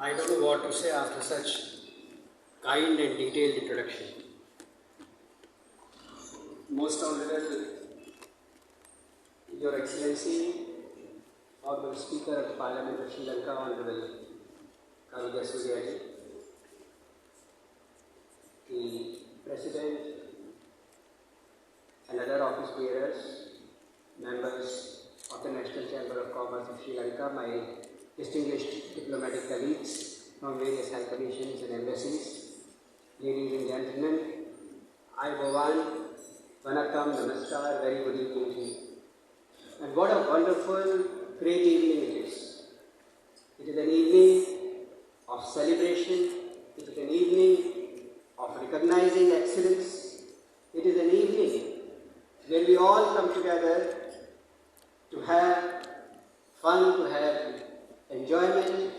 I don't know what to say after such kind and detailed introduction. Most Honorable Your Excellency, Honorable Speaker of the Parliament of Sri Lanka, Honorable Karuja Suryaji, the President and other office bearers, members of the National Chamber of Commerce of Sri Lanka, my distinguished diplomatic colleagues from various high commissions and embassies, ladies and gentlemen, I Bhavan, Vanakkam, Namaskar, very good evening to you. And what a wonderful, great evening it is. It is an evening of celebration, it is an evening of recognizing excellence, it is an evening where we all come together to have fun, to have enjoyment,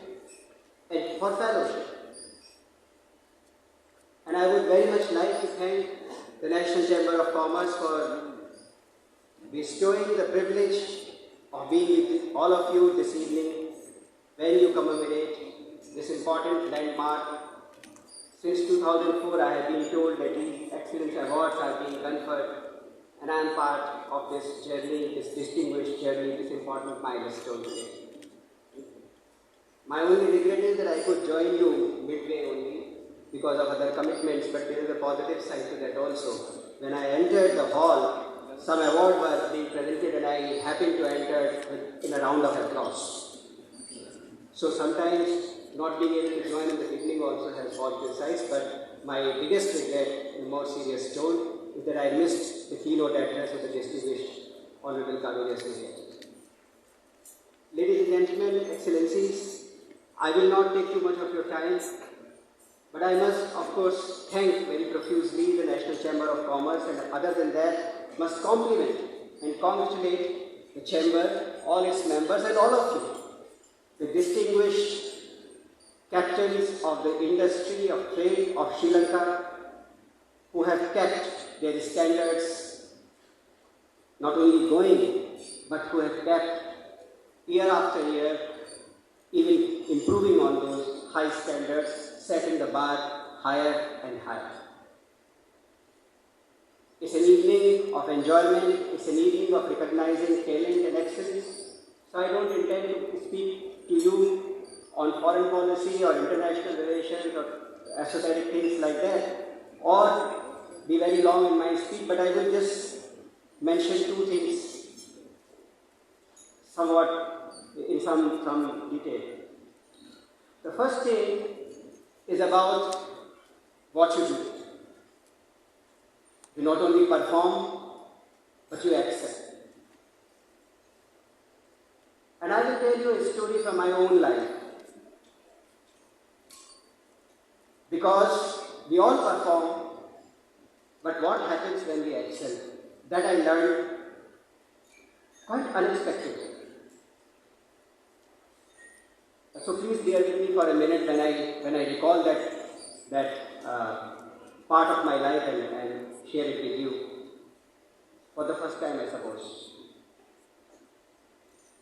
and for fellowship. And I would very much like to thank the National Chamber of Commerce for bestowing the privilege of being with all of you this evening when you commemorate this important landmark. Since 2004, I have been told that these excellence awards are being conferred, and I am part of this journey, this distinguished journey, this important milestone today. My only regret is that I could join you midway only because of other commitments, but there is a positive side to that also. When I entered the hall, some award was being presented and I happened to enter in a round of applause. So sometimes not being able to join in the beginning also has positive sides, but my biggest regret in a more serious tone is that I missed the keynote address of the distinguished Honorable Karuja Suryaji. Ladies and gentlemen, excellencies, I will not take too much of your time, but I must of course thank very profusely the National Chamber of Commerce, and other than that must compliment and congratulate the Chamber, all its members and all of you, the distinguished captains of the industry of trade of Sri Lanka, who have kept their standards not only going, but who have kept year after year even improving on those high standards, setting the bar higher and higher. It's an evening of enjoyment, it's an evening of recognizing talent and excellence. So I don't intend to speak to you on foreign policy or international relations or esoteric things like that, or be very long in my speech, but I will just mention two things somewhat in some detail. The first thing is about what you do. You not only perform, but you excel. And I will tell you a story from my own life. Because we all perform, but what happens when we excel? That I learned quite unexpectedly. So please bear with me for a minute when I recall that part of my life and share it with you for the first time, I suppose.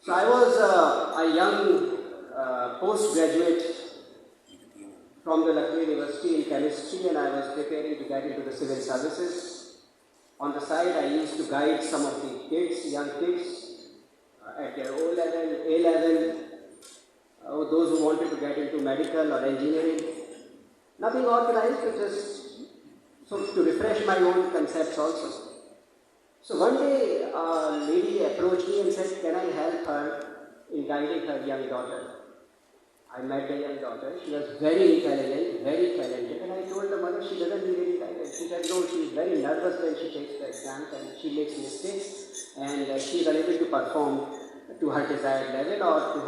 So I was a young postgraduate from the Lucknow University in chemistry, and I was preparing to get into the civil services. On the side, I used to guide some of the kids, young kids, at their O level, A level, those who wanted to get into medical or engineering. Nothing organized, but just to refresh my own concepts also. So one day, a lady approached me and said, can I help her in guiding her young daughter? I met the young daughter. She was very intelligent, very talented, and I told the mother she doesn't need any guidance. She said, no, she is very nervous when she takes the exams and she makes mistakes and she is unable to perform to her desired level or to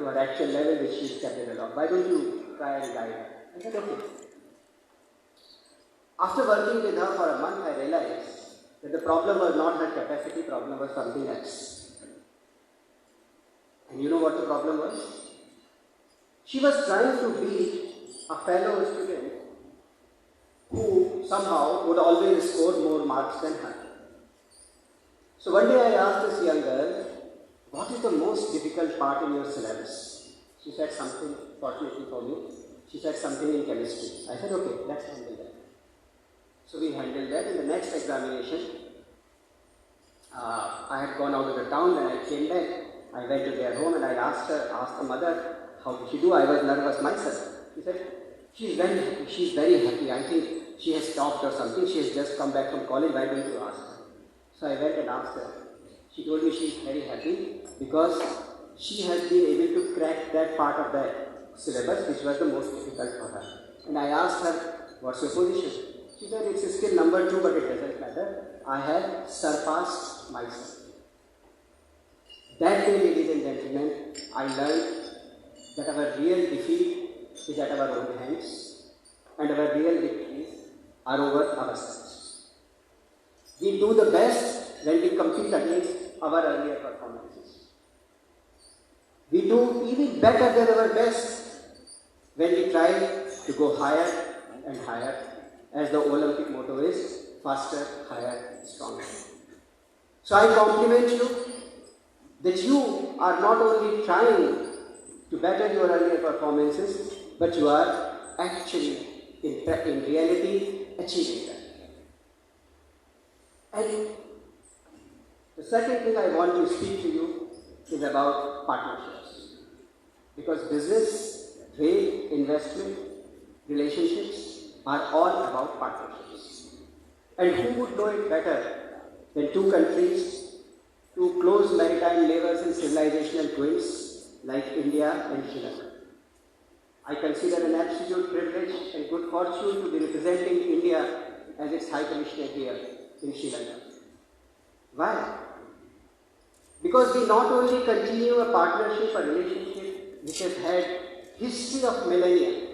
her actual level which she is capable of. Why don't you try and guide her? I said, okay. After working with her for a month, I realized that the problem was not her capacity, problem was something else. And you know what the problem was? She was trying to beat a fellow student who somehow would always score more marks than her. So one day I asked this young girl, what is the most difficult part in your syllabus? She said something, fortunately for me, she said something in chemistry. I said, okay, let's handle that. So we handled that. In the next examination, I had gone out of the town. When I came back, I went to their home and I asked the mother, how did she do? I was nervous myself. She said, she's very happy. She's very happy. I think she has stopped or something. She has just come back from college. Why don't you ask her? So I went and asked her. She told me she's very happy because she has been able to crack that part of the syllabus which was the most difficult for her. And I asked her, what's your position? She said, it's still number 2, but it doesn't matter. I have surpassed myself. That day, ladies and gentlemen, I learned that our real defeat is at our own hands and our real victories are over ourselves. We do the best when we compete against our earlier performances. We do even better than our best when we try to go higher and higher, as the Olympic motto is, faster, higher, stronger. So I compliment you that you are not only trying to better your earlier performances, but you are actually, in reality, achieving that. And the second thing I want to speak to you is about partnerships. Because business, trade, investment, relationships are all about partnerships. And who would know it better than two countries, two close maritime neighbors and civilizational twins like India and Sri Lanka. I consider an absolute privilege and good fortune to be representing India as its High Commissioner here in Sri Lanka. Why? Because we not only continue a partnership, a relationship which has had history of millennia,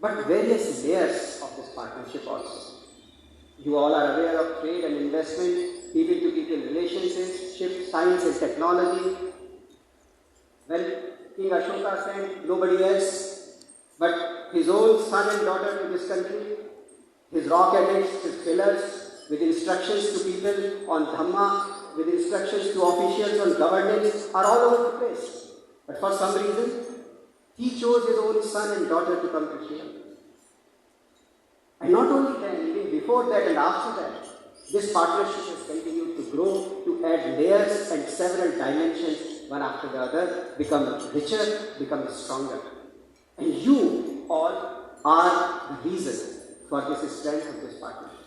but various layers of this partnership also. You all are aware of trade and investment, people-to-people relationships, science and technology. When King Ashoka sent nobody else but his own son and daughter to this country, his rock edicts, his pillars, with instructions to people on Dhamma, with instructions to officials on governance, are all over the place. But for some reason, he chose his own son and daughter to come to Sri Lanka. And not only then, even before that and after that, this partnership has continued to grow, to add layers and several dimensions, one after the other, become richer, become stronger. And you all are the reason for this strength of this partnership.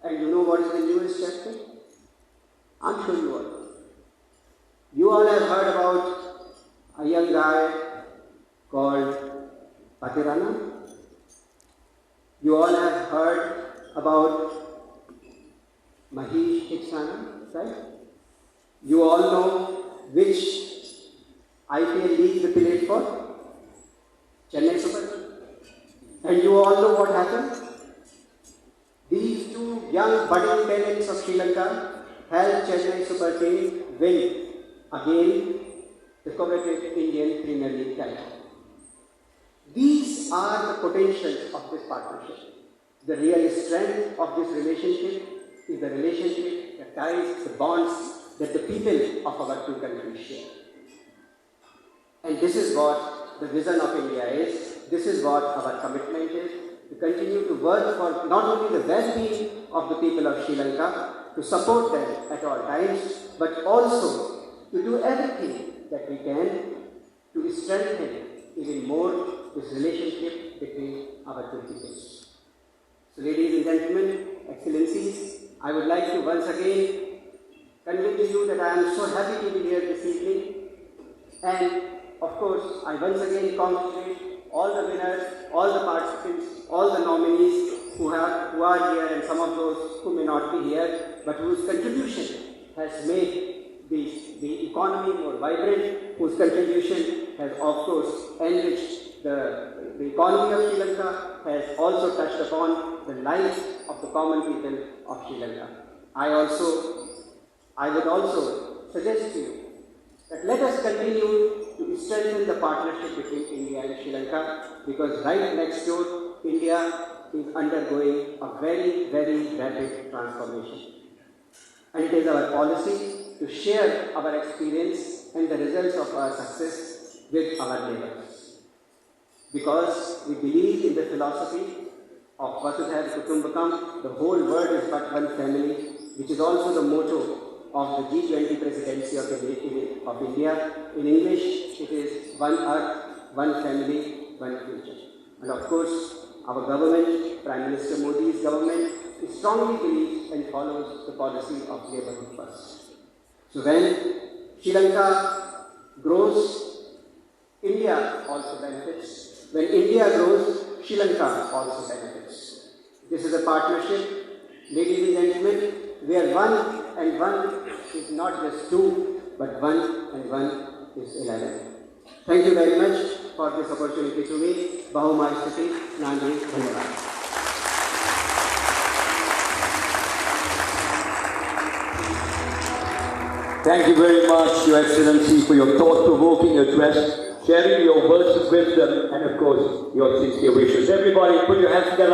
And you know what is the newest chapter? I'm sure you all know. You all have heard about a young guy called Patirana. You all have heard about Mahesh Theekshana, right? You all know which IPL league they played for? Chennai Super Kings. And you all know what happened? These two young budding talents of Sri Lanka helped Chennai Super Kings win again the coveted Indian Premier League title. These are the potentials of this partnership. The real strength of this relationship is the relationship, the ties, the bonds that the people of our two countries share. And this is what the vision of India is. This is what our commitment is, to continue to work for not only the well-being of the people of Sri Lanka, to support them at all times, but also to do everything that we can to strengthen even more this relationship between our two peoples. So, ladies and gentlemen, excellencies, I would like to once again convey to you that I am so happy to be here this evening. And of course, I once again congratulate all the winners, all the participants, all the nominees who are here, and some of those who may not be here, but whose contribution has made the economy more vibrant, whose contribution has of course enriched the economy of Sri Lanka, has also touched upon the lives of the common people of Sri Lanka. I would also suggest to you that let us continue to strengthen the partnership between India and Sri Lanka, because right next door, India is undergoing a very, very rapid transformation. And it is our policy to share our experience and the results of our success with our neighbors. Because we believe in the philosophy of Vasudhaiva Kutumbakam, the whole world is but one family, which is also the motto of the G20 presidency of India. In English, it is one earth, one family, one future. And of course, our government, Prime Minister Modi's government, strongly believes and follows the policy of neighborhood first. So when Sri Lanka grows, India also benefits. When India grows, Sri Lanka also benefits. This is a partnership, ladies and gentlemen, where one is not just two, but one and one is 11. Thank you very much for this opportunity to me. Bahuma Istati, Nandi, Dhanyavad. Thank you very much, Your Excellency, for your thought-provoking address, sharing your words of wisdom, and of course, your sincere wishes. Everybody, put your hands together.